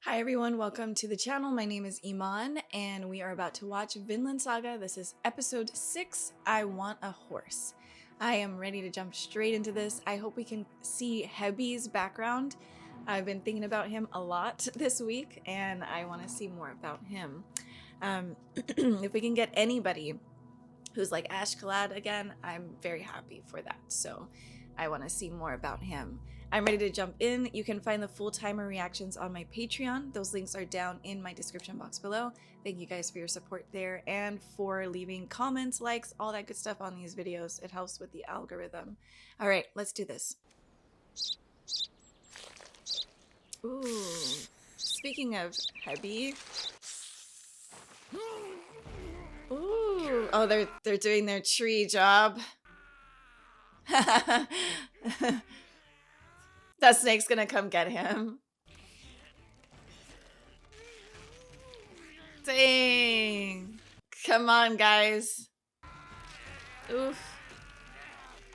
Hi everyone, welcome to the channel. My name is Iman and we are about to watch Vinland Saga. This is episode 6, I Want a Horse. I am ready to jump straight into this. I hope we can see Hebi's background. I've been thinking about him a lot this week and I want to see more about him. If we can get anybody who's like Ashkalad again, I'm very happy for that. So I want to see more about him. I'm ready to jump in. You can find the full timer reactions on my Patreon. Those links are down in my description box below. Thank you guys for your support there and for leaving comments, likes, all that good stuff on these videos. It helps with the algorithm. All right, let's do this. Ooh, speaking of Hebi. Ooh, oh, they're doing their tree job. That snake's gonna come get him. Dang. Come on, guys. Oof.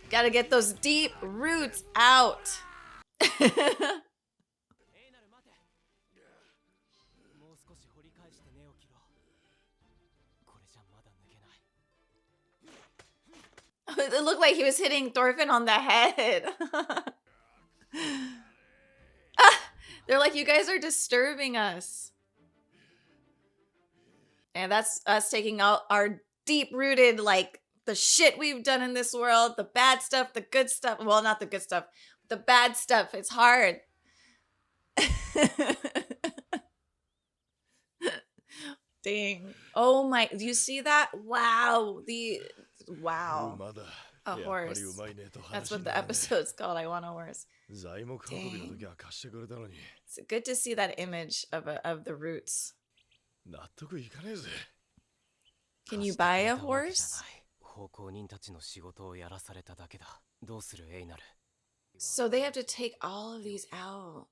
Gotta get those deep roots out. It looked like he was hitting Thorfinn on the head. They're like, you guys are disturbing us. And that's us taking out our deep-rooted, like, the shit we've done in this world, the bad stuff, the good stuff. Well, not the good stuff. The bad stuff. It's hard. Dang. Oh my, do you see that? Wow. Wow. A horse. That's what the episode's called. I Want a Horse. Dang. It's good to see that image of the roots. Can you buy a horse? So they have to take all of these out.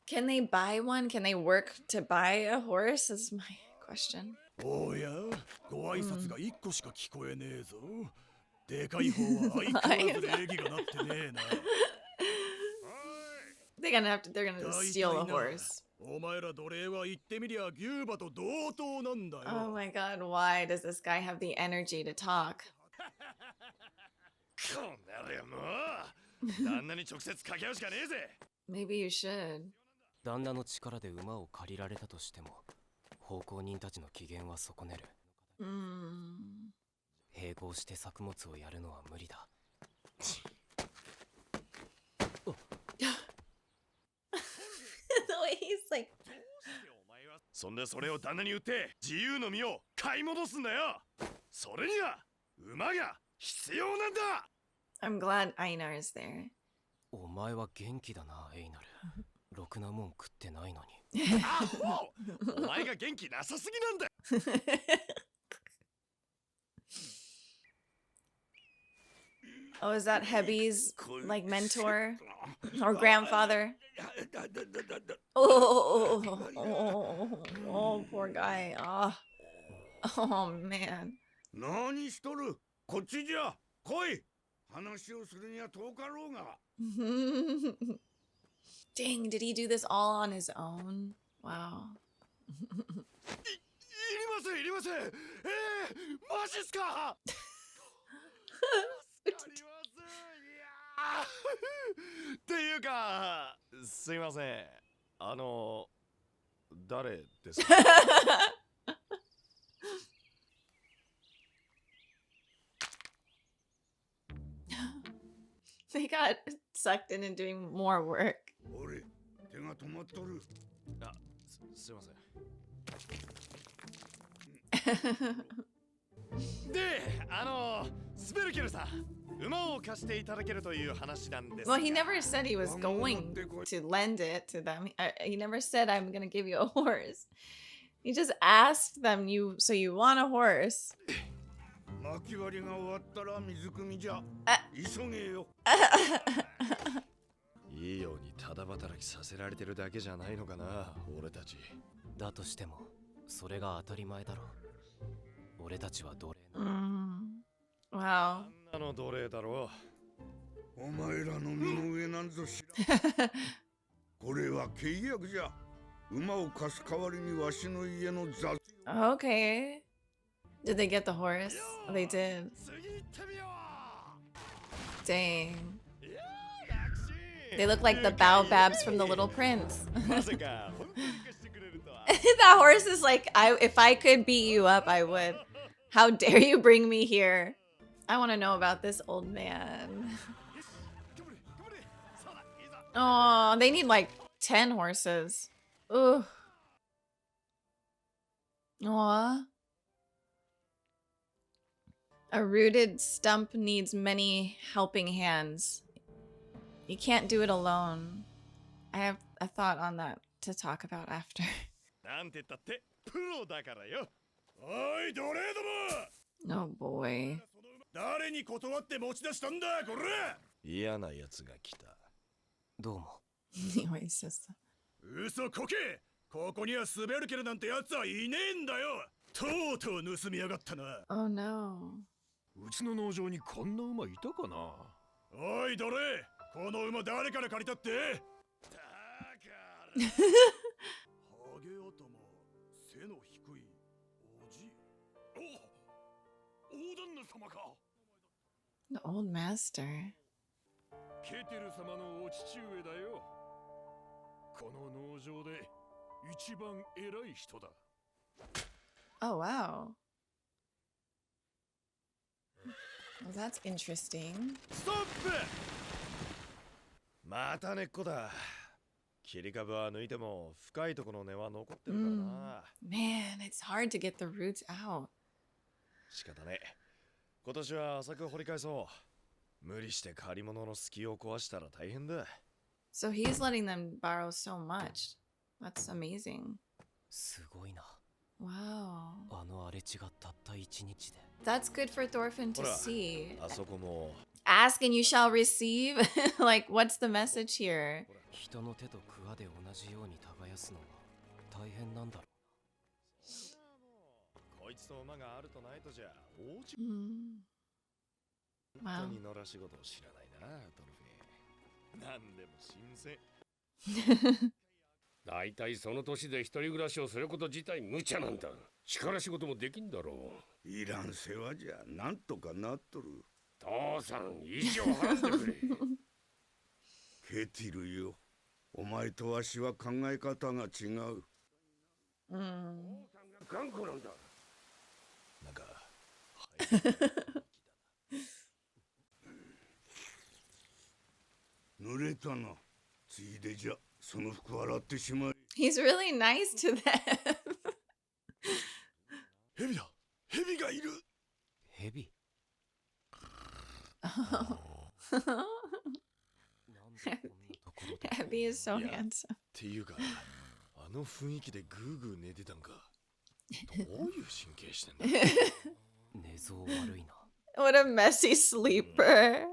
Can they buy one? Can they work to buy a horse? Is my question. They're gonna steal a horse. Oh my god, why does this guy have the energy to talk? Maybe you should. The way he's like. I'm glad Einar is there. Oh, is that Hebi's like mentor or grandfather? Oh, poor guy. Oh man. Dang, did he do this all on his own? Wow. They got sucked in and doing more work. Well, he never said he was going to lend it to them. He never said, I'm going to give you a horse. He just asked them, so you want a horse? Wow. なの奴隷だろう。お前らの身の上なんぞ知らん。これは契約じゃ。馬を貸す代わりにわしの家の雑。Okay. Did they get the horse? They did. Dang. They look like the baobabs from The Little Prince. That horse is like, if I could beat you up, I would. How dare you bring me here? I want to know about this old man. Oh, they need like 10 horses. Ugh. Aw. A rooted stump needs many helping hands. You can't do it alone. I have a thought on that to talk about after. Oh boy. 誰に断って持ち出したんだこれ。嫌な奴が来た。どうも。He always says that. 嘘こけ。ここにはスベルケルなんて奴はいねえんだよ。とうとう盗みやがったな。Oh no. うちの農場にこんな馬いたかな。おい奴隷、この馬誰から借りたって。だから。ハゲ男、背の低いおじ。お、大旦那様か。The old master. ケテル様のお父上だよ。この農場で一番偉い人だ。Oh wow. Well, that's interesting. ストップ。また根っこだ。切り株は抜いても深いところの根は残ってるからな。Man, it's hard to get the roots out. 仕方ね。今年は浅く掘り返そう。無理して借り物の隙を壊したら大変だ。So he's letting them borrow so much. That's amazing. すごいな。Wow. あの荒れ地がたった1日で。That's good for Thorfinn to see. あそこも。Ask and you shall receive? Like, what's the message here? 人の手と桑で同じように耕すのは大変なんだろう。こいつと馬があるとないとじゃ大違い。Wow. 本当に野良仕事を知らないな、トルフィン。何でも新鮮。だいたいその年で一人暮らしをすること自体無茶なんだ。力仕事もできんだろう。いらん世話じゃ、なんとかなっとる。父さん、意地を張ってくれ。ケティルよ、お前とわしは考え方が違う。頑固なんだ。なんか、濡れたな。ついでじゃ、その服洗ってしまい。He's really nice to them. 蛇だ。蛇がいる。蛇。Abby is so handsome. っていうか、あの雰囲気でグーグー寝てたんか。どういう神経してんだ。寝相悪いな。What a messy sleeper.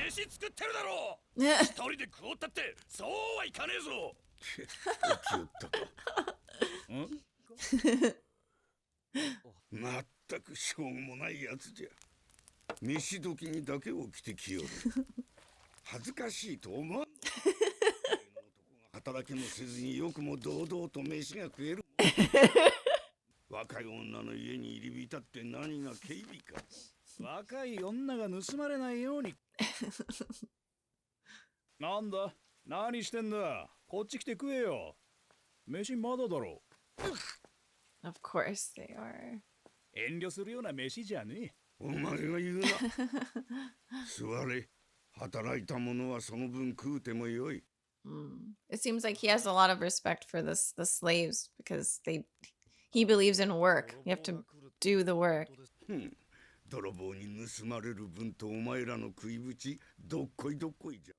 飯作ってるだろう。一人で食おうったってそうはいかねえぞ。まったくしょうもないやつじゃ。飯時にだけ起きてきよる。恥ずかしいと思わん。働きもせずによくも堂々と飯が食える。若い女の家に入り浸って何が警備か。若い女が盗まれないように。なんだ、何してんだ。こっち来て食えよ。飯まだだろ。Of course they are. 遠慮するような飯じゃねえ。お前が言うな。座れ。働いた者はその分食うてもよい。It seems like he has a lot of respect for the slaves because he believes in work. You have to do the work. 泥棒に盗まれる分とお前らの食いぶちどっこいどっこいじ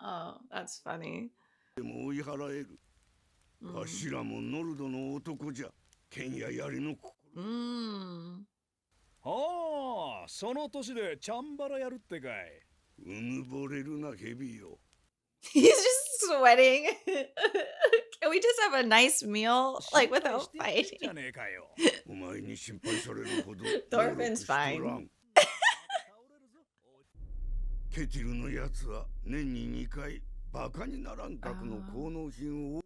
Oh, ゃ。that's funny. でも追い払える。わしらもノルドの男じゃ。剣や槍の心。ああ、その年でチャンバラやるってかい。うぬぼれるな蛇よ。He's just sweating. Can we just have a nice meal, like without 心配して fighting? んじゃねえかよ。お前に心配されるほど Thorfinn's 努力しとら fine. んケティルのやつは年に2回バカにならん額の効能品を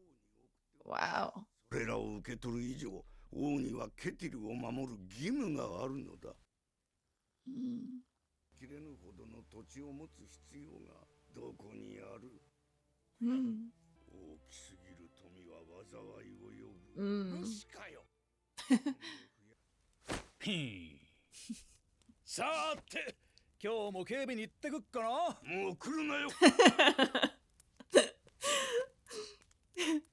Wow. それらを受け取る以上王にはケティルを守る義務があるのだ Mm. 切れぬほどの土地を持つ必要がどこにある Mm. 大きすぎる富は災いを呼ぶ Mm. 虫かよひん。さーて、今日も警備に行ってくっかな。もう来るなよ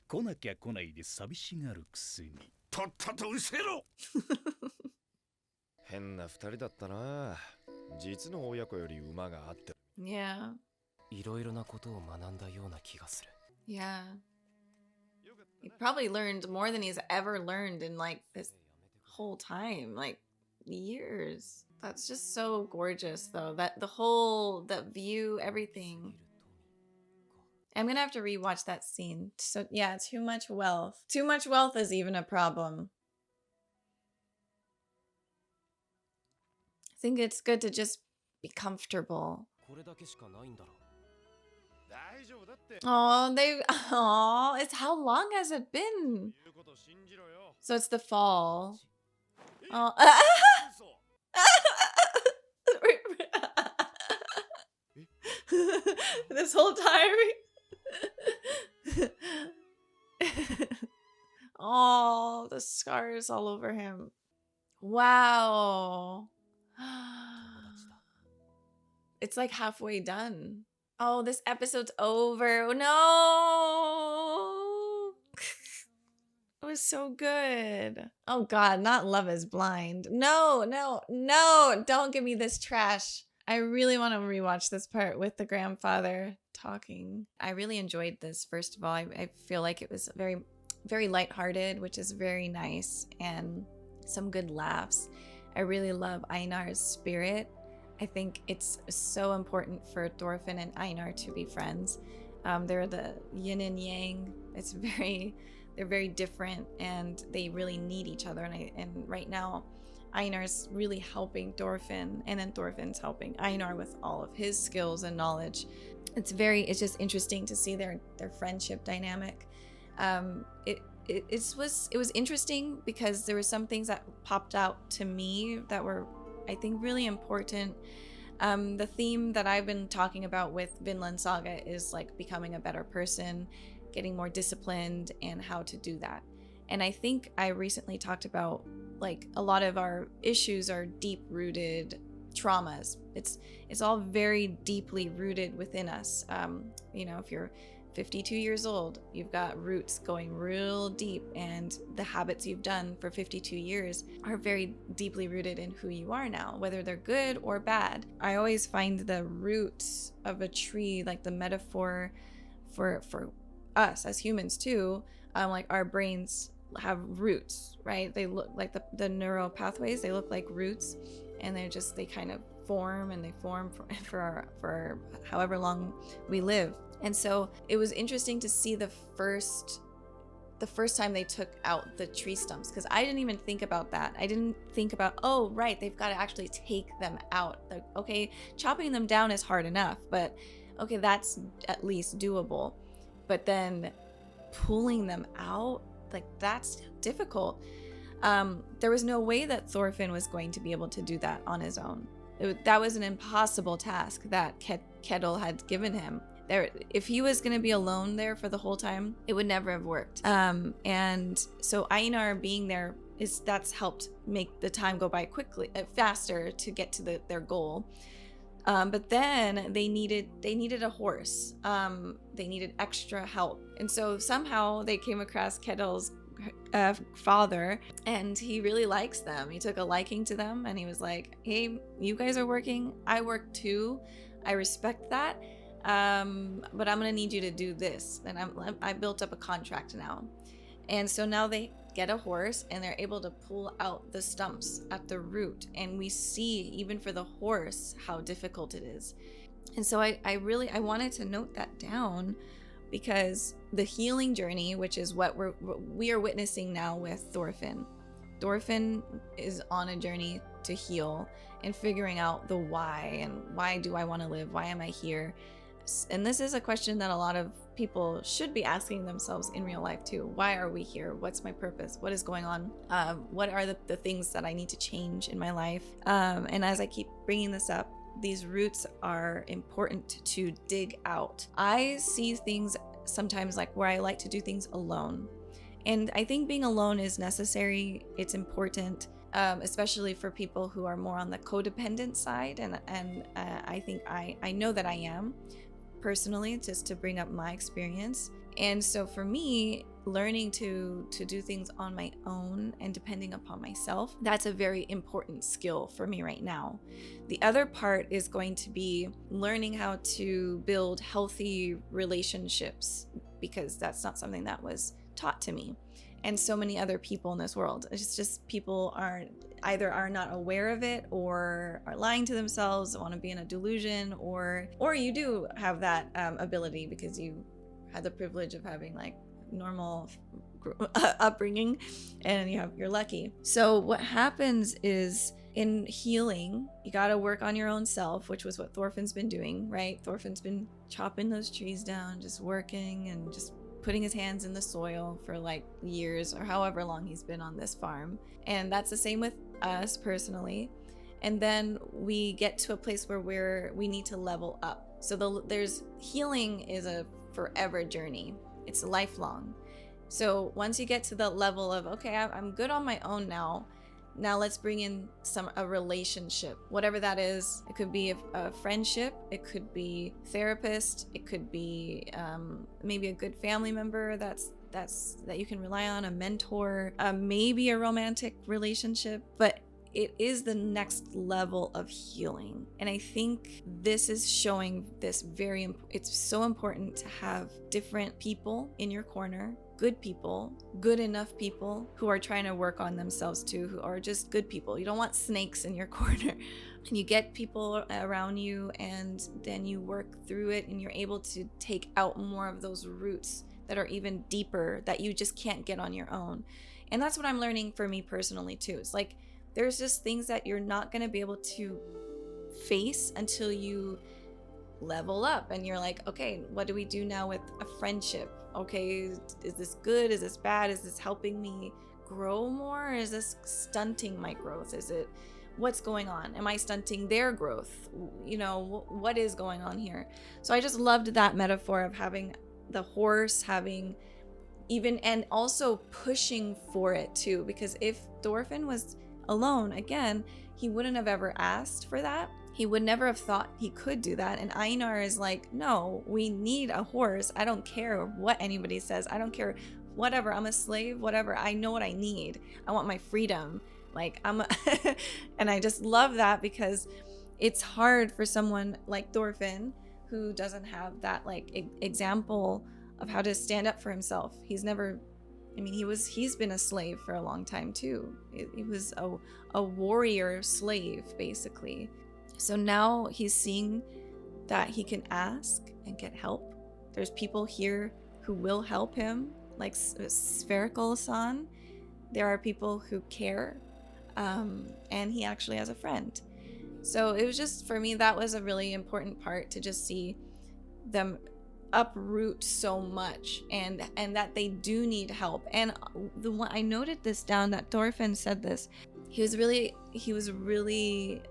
来なきゃ来ないで寂しがるくせに。とっとと失せろ変な二人だったな。実の親子より馬があって。Yeah. いろいろなことを学んだような気がする。 Yeah. He probably learned more than he's ever learned in like this whole time, like years. That's just so gorgeous though. That the view, everything. I'm gonna have to rewatch that scene. So yeah, too much wealth. Too much wealth is even a problem. I think it's good to just be comfortable. これだけしかないんだろう。大丈夫だって。 Oh, it's how long has it been? 言うこと信じろよ。 So it's the fall. Oh. This whole time. Oh, the scars all over him. Wow. It's like halfway done. Oh, this episode's over. Oh, no. It was so good. Oh God, not Love is Blind. No, no, no. Don't give me this trash. I really want to rewatch this part with the grandfather talking. I really enjoyed this. First of all, I feel like it was very, very lighthearted, which is very nice, and some good laughs. I really love Einar's spirit. I think it's so important for Thorfinn and Einar to be friends. They're the yin and yang. They're very different, and they really need each other. And right now, Einar's really helping Thorfinn, and then Thorfinn's helping Einar with all of his skills and knowledge. It's just interesting to see their friendship dynamic. It was interesting because there were some things that popped out to me that were, I think, really important. The theme that I've been talking about with Vinland Saga is like becoming a better person, getting more disciplined, and how to do that. And I think I recently talked about like a lot of our issues are deep-rooted traumas. It's all very deeply rooted within us. You know, if you're 52 years old, you've got roots going real deep, and the habits you've done for 52 years are very deeply rooted in who you are now, whether they're good or bad. I always find the roots of a tree, like the metaphor for us as humans too, like our brains have roots, right? They look like the neural pathways, they look like roots, and they kind of form, and they form for however long we live. And so it was interesting to see the first time they took out the tree stumps, because I didn't even think about that. I didn't think about, oh right, they've got to actually take them out. Like, okay, chopping them down is hard enough, but okay, that's at least doable. But then pulling them out, like, that's difficult. There was no way that Thorfinn was going to be able to do that on his own. That was an impossible task that Ketil had given him. If he was going to be alone there for the whole time, it would never have worked. And so Einar being there that's helped make the time go by quickly, faster to get to their goal. But then they needed a horse. They needed extra help, and so somehow they came across Ketil's father, and he really likes them. He took a liking to them, and he was like, "Hey, you guys are working. I work too. I respect that. But I'm gonna need you to do this." And I built up a contract now, and so now they get a horse, and they're able to pull out the stumps at the root, and we see even for the horse how difficult it is. And so I wanted to note that down, because the healing journey, which is what we are witnessing now with Thorfinn. Thorfinn is on a journey to heal and figuring out the why, and why do I want to live? Why am I here? And this is a question that a lot of people should be asking themselves in real life too. Why are we here? What's my purpose? What is going on? What are the things that I need to change in my life? And as I keep bringing this up, these roots are important to dig out. I see things sometimes like where I like to do things alone. And I think being alone is necessary. It's important, especially for people who are more on the codependent side. And I think I know that I am personally, just to bring up my experience. And so for me, learning to do things on my own and depending upon myself, that's a very important skill for me right now. The other part is going to be learning how to build healthy relationships, because that's not something that was taught to me and so many other people in this world. It's just people are not aware of it, or are lying to themselves, want to be in a delusion, or you do have that ability because you had the privilege of having like normal upbringing and you're lucky. So what happens is, in healing, you got to work on your own self, which was what Thorfinn's been doing, right? Thorfinn's been chopping those trees down, just working and just putting his hands in the soil for like years or however long he's been on this farm. And that's the same with us personally. And then we get to a place where we need to level up. So there's healing is a forever journey. It's lifelong. So once you get to the level of, okay, I'm good on my own now let's bring in a relationship, whatever that is. It could be a friendship, it could be therapist, it could be maybe a good family member that you can rely on, a mentor, maybe a romantic relationship, but it is the next level of healing. And I think this is showing this it's so important to have different people in your corner, good people, good enough people who are trying to work on themselves too, who are just good people. You don't want snakes in your corner. And you get people around you, and then you work through it, and you're able to take out more of those roots that are even deeper that you just can't get on your own. And that's what I'm learning for me personally too. It's like, there's just things that you're not going to be able to face until you level up, and you're like, okay, what do we do now with a friendship? Okay, is this good? Is this bad? Is this helping me grow more? Or is this stunting my growth? What's going on? Am I stunting their growth? You know, what is going on here? So I just loved that metaphor of having the horse, having even, and also pushing for it too, because if Thorfinn was alone, again, he wouldn't have ever asked for that. He would never have thought he could do that. And Einar is like, no, we need a horse. I don't care what anybody says. I don't care, whatever. I'm a slave, whatever. I know what I need. I want my freedom. Like and I just love that, because it's hard for someone like Thorfinn, who doesn't have that like example of how to stand up for himself. He's been a slave for a long time too. He was a warrior slave, basically. So now he's seeing that he can ask and get help. There's people here who will help him, like Sverkel-san. There are people who care, and he actually has a friend. So it was just, for me, that was a really important part, to just see them uproot so much, and that they do need help. And the one I noted this down, that Thorfinn said this. He was really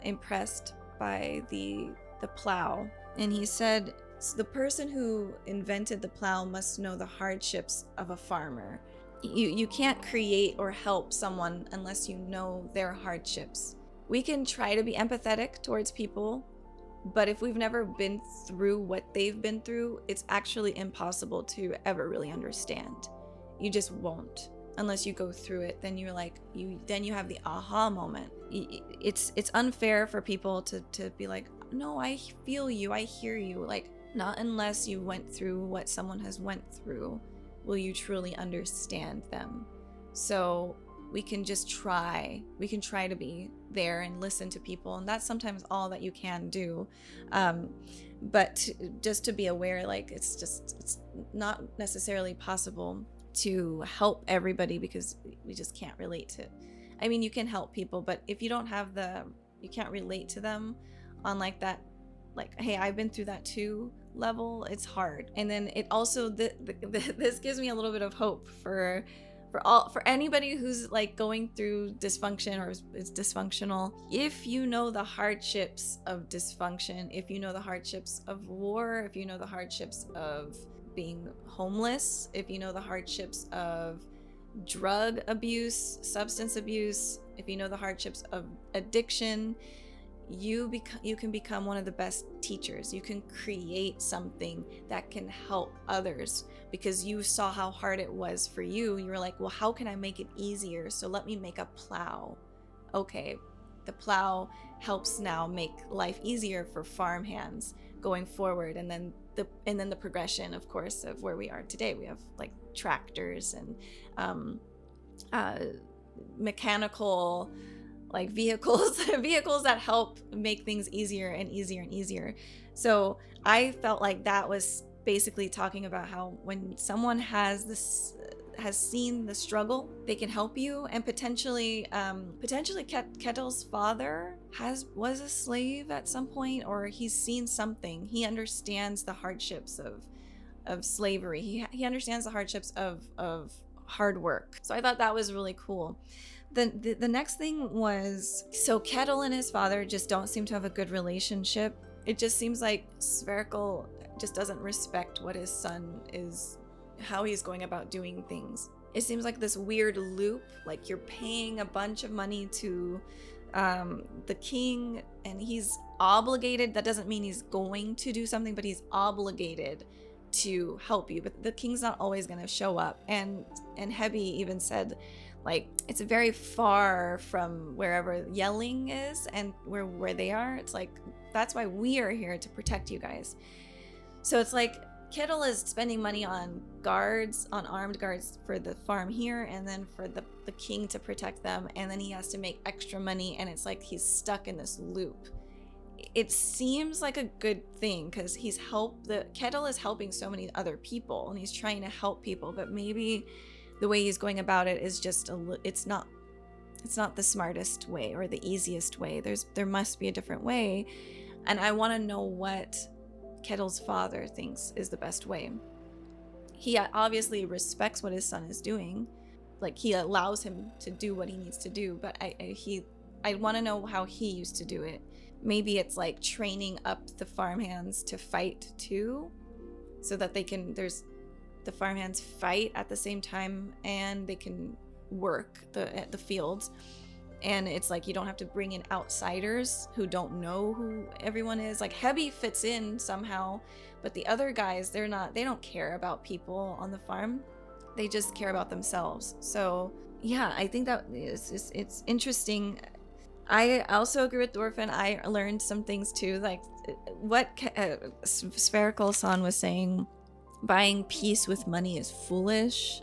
impressed by the plow, and he said, the person who invented the plow must know the hardships of a farmer. You can't create or help someone unless you know their hardships. We can try to be empathetic towards people, but if we've never been through what they've been through, it's actually impossible to ever really understand. You just won't. Unless you go through it, then you're like, then you have the aha moment. It's unfair for people to be like, no, I feel you, I hear you. Like, not unless you went through what someone has went through will you truly understand them. So we can just try. We can try to be there and listen to people, and that's sometimes all that you can do. But just to be aware, like it's not necessarily possible to help everybody because we just can't relate to. I mean, you can help people, but if you don't have you can't relate to them on like that, like, hey, I've been through that too level, it's hard. And then it also this gives me a little bit of hope for anybody who's like going through dysfunction or is dysfunctional. If you know the hardships of dysfunction, if you know the hardships of war, if you know the hardships of being homeless, if you know the hardships of drug abuse, substance abuse, if you know the hardships of addiction, you can become one of the best teachers. You can create something that can help others because you saw how hard it was for you. You were like, well, how can I make it easier? So let me make a plow. Okay, the plow helps now make life easier for farm hands going forward. And then the progression, of course, of where we are today. We have like tractors and mechanical like vehicles that help make things easier and easier and easier. So I felt like that was basically talking about how when someone has seen the struggle, they can help you. And potentially Ketil's father was a slave at some point, or he's seen something. He understands the hardships of slavery. He understands the hardships of hard work. So I thought that was really cool. The next thing was, so Ketil and his father just don't seem to have a good relationship. It just seems like Sverkel just doesn't respect what his son is, how he's going about doing things. It seems like this weird loop, like you're paying a bunch of money to the king and he's obligated. That doesn't mean he's going to do something, but he's obligated to help you. But the king's not always going to show up. And Hebi even said, like, it's very far from wherever yelling is and where they are. It's like, that's why we are here, to protect you guys. So it's like Ketil is spending money on guards, on armed guards for the farm here, and then for the king to protect them, and then he has to make extra money, and it's like he's stuck in this loop. It seems like a good thing because Ketil is helping so many other people and he's trying to help people, but maybe the way he's going about it is just it's not the smartest way or the easiest way. There must be a different way, and I want to know what Ketil's father thinks is the best way. He obviously respects what his son is doing, like he allows him to do what he needs to do, but I want to know how he used to do it. Maybe it's like training up the farmhands to fight too, so that the farmhands fight at the same time and they can work the fields. And it's like you don't have to bring in outsiders who don't know who everyone is. Like Hebi fits in somehow, but the other guys, they don't care about people on the farm. They just care about themselves. So yeah, I think that it's interesting. I also agree with Thorfinn. I learned some things too, like what Sverkel-san was saying. Buying peace with money is foolish.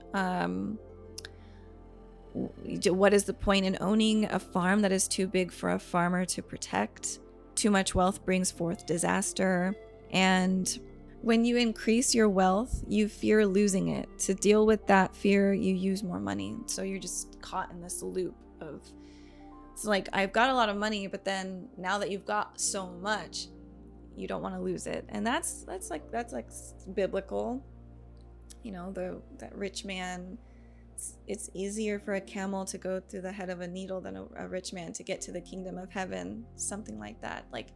What is the point in owning a farm that is too big for a farmer to protect? Too much wealth brings forth disaster. And when you increase your wealth, you fear losing it. To deal with that fear, you use more money. So you're just caught in this loop of, it's like, I've got a lot of money, but then now that you've got so much, you don't want to lose it. And that's like biblical. You know, that rich man, it's easier for a camel to go through the head of a needle than a rich man to get to the kingdom of heaven. Something like that. Like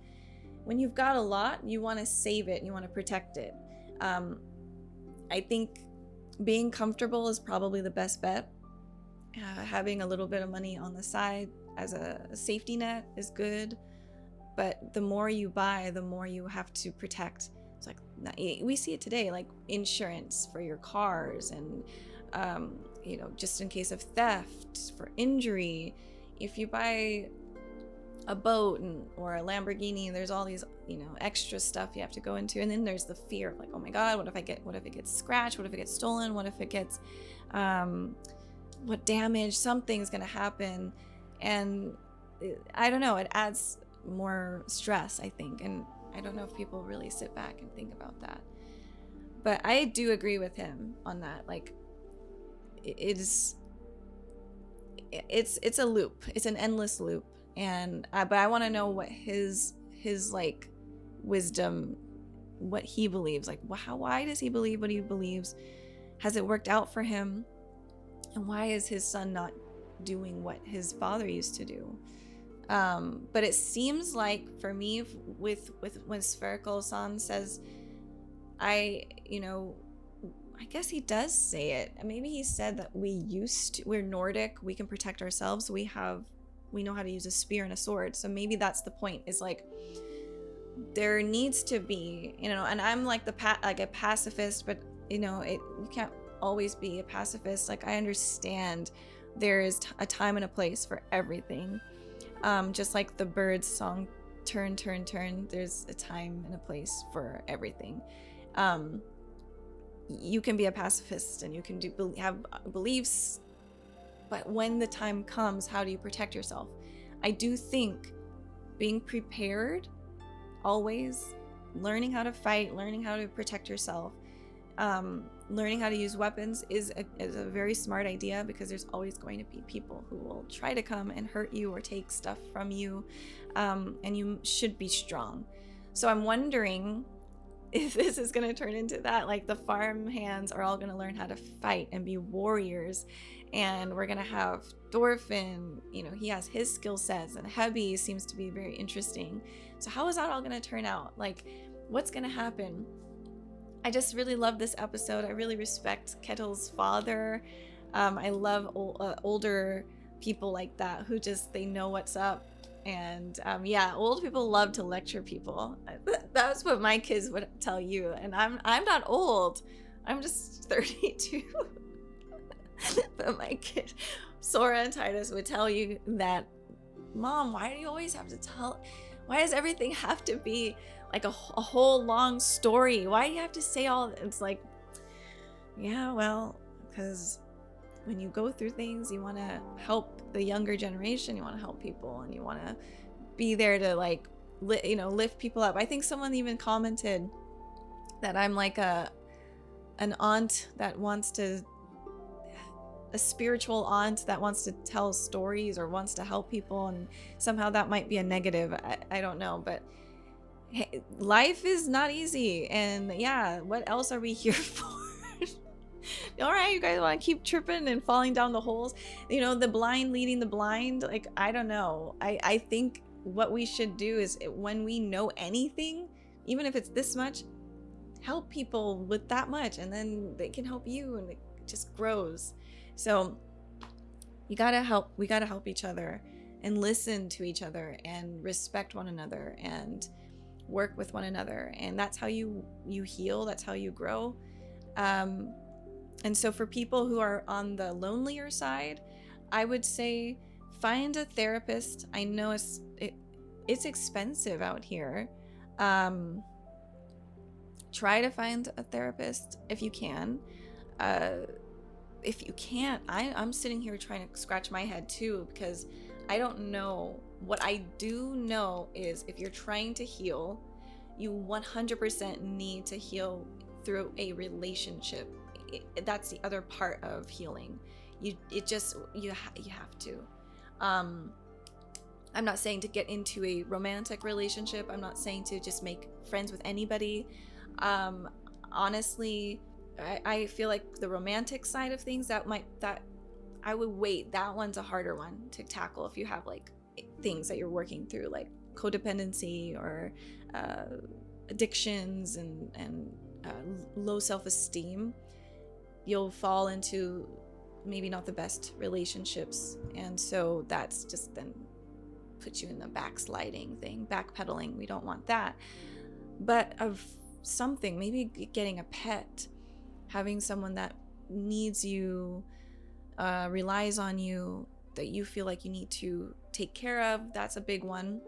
when you've got a lot, you want to save it, you want to protect it. I think being comfortable is probably the best bet. Having a little bit of money on the side as a safety net is good. But the more you buy, the more you have to protect. It's like, we see it today, like insurance for your cars and, just in case of theft, for injury. If you buy a boat or a Lamborghini, there's all these, extra stuff you have to go into. And then there's the fear of like, oh my God, what if it gets scratched? What if it gets stolen? What if it gets, what damage, something's gonna happen. And I don't know, it adds more stress, I think. And I don't know if people really sit back and think about that. But I do agree with him on that. Like, it's a loop. It's an endless loop. And but I want to know what his like wisdom, what he believes. Like, why does he believe what he believes? Has it worked out for him? And why is his son not doing what his father used to do? But it seems like for me, with when Sverkel-san says, I guess he does say it. Maybe he said that we're Nordic, we can protect ourselves. We know how to use a spear and a sword. So maybe that's the point, is like, there needs to be, and I'm like a pacifist, but you can't always be a pacifist. Like, I understand there is a time and a place for everything. Just like the Birds song, turn, turn, turn, there's a time and a place for everything. You can be a pacifist and you can have beliefs, but when the time comes, how do you protect yourself? I do think being prepared, always learning how to fight, learning how to protect yourself, learning how to use weapons is a very smart idea, because there's always going to be people who will try to come and hurt you or take stuff from you, and you should be strong. So I'm wondering if this is going to turn into that, like the farm hands are all going to learn how to fight and be warriors, and we're going to have Thorfinn, he has his skill sets, and Hebby seems to be very interesting. So how is that all going to turn out? Like, what's going to happen? I just really love this episode. I really respect Ketil's father. I love older people like that who they know what's up. And old people love to lecture people. That's what my kids would tell you. And I'm not old. I'm just 32. But my kid, Sora and Titus, would tell you that, Mom, why do you always have to why does everything have to be like a whole long story? Why do you have to say all? It's like, yeah, well, because when you go through things, you want to help the younger generation, you want to help people, and you want to be there to like lift people up. I think someone even commented that I'm like an aunt that wants to, a spiritual aunt that wants to tell stories or wants to help people, and somehow that might be a negative. I don't know, but hey, life is not easy, and yeah, what else are we here for? All right, you guys want to keep tripping and falling down the holes, the blind leading the blind. Like, I don't know. I think what we should do is, when we know anything, even if it's this much, help people with that much, and then they can help you, and it just grows. So we gotta help each other, and listen to each other, and respect one another, and work with one another, and that's how you heal. That's how you grow. And so for people who are on the lonelier side, I would say find a therapist. I know it's expensive out here. Try to find a therapist if you can. If you can't, I'm sitting here trying to scratch my head too, because I don't know. What I do know is, if you're trying to heal, you 100% need to heal through a relationship. That's the other part of healing. You have to. I'm not saying to get into a romantic relationship. I'm not saying to just make friends with anybody. Honestly, I feel like the romantic side of things, that I would wait. That one's a harder one to tackle if you have like things that you're working through, like codependency or addictions and low self-esteem. You'll fall into maybe not the best relationships, and so that's just then puts you in the backsliding thing, backpedaling. We don't want that. But of something, maybe getting a pet, having someone that needs you, relies on you, that you feel like you need to take care of, that's a big one.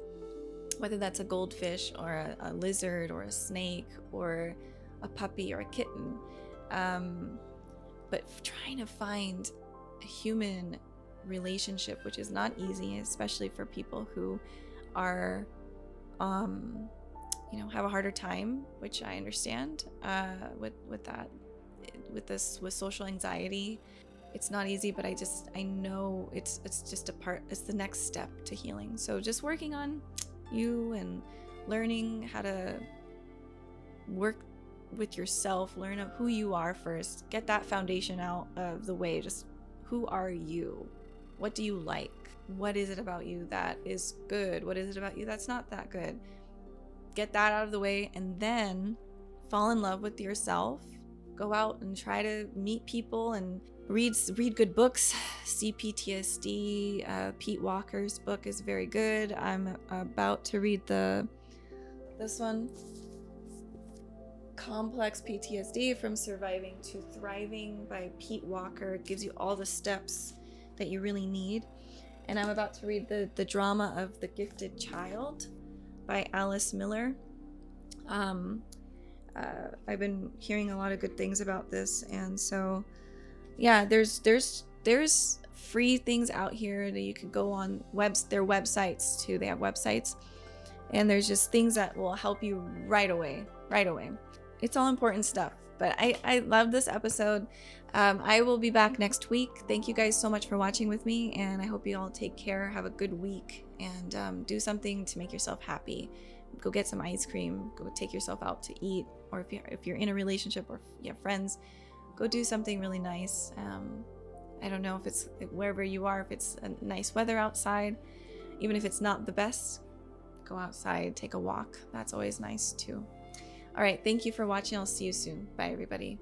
Whether that's a goldfish or a lizard or a snake or a puppy or a kitten. But trying to find human relationship, which is not easy, especially for people who are you know, have a harder time, which I understand with social anxiety. It's not easy, but I know it's just it's the next step to healing. So just working on you and learning how to work with yourself, learn who you are first, get that foundation out of the way. Just who are you? What do you like? What is it about you that is good? What is it about you that's not that good? Get that out of the way, and then fall in love with yourself. Go out and try to meet people and read good books. CPTSD, Pete Walker's book is very good. I'm about to read this one, Complex PTSD from Surviving to Thriving by Pete Walker. It gives you all the steps that you really need. And I'm about to read the Drama of the Gifted Child by Alice Miller. I've been hearing a lot of good things about this, and so yeah, there's free things out here that you could go on their websites too. They have websites, and there's just things that will help you right away. It's all important stuff. But I love this episode. I will be back next week. Thank you guys so much for watching with me, and I hope you all take care, have a good week, and do something to make yourself happy. Go get some ice cream, go take yourself out to eat, or if you're in a relationship or you have friends, go do something really nice. I don't know if it's wherever you are, if it's a nice weather outside, even if it's not the best, go outside, take a walk. That's always nice too. All right, thank you for watching. I'll see you soon. Bye, everybody.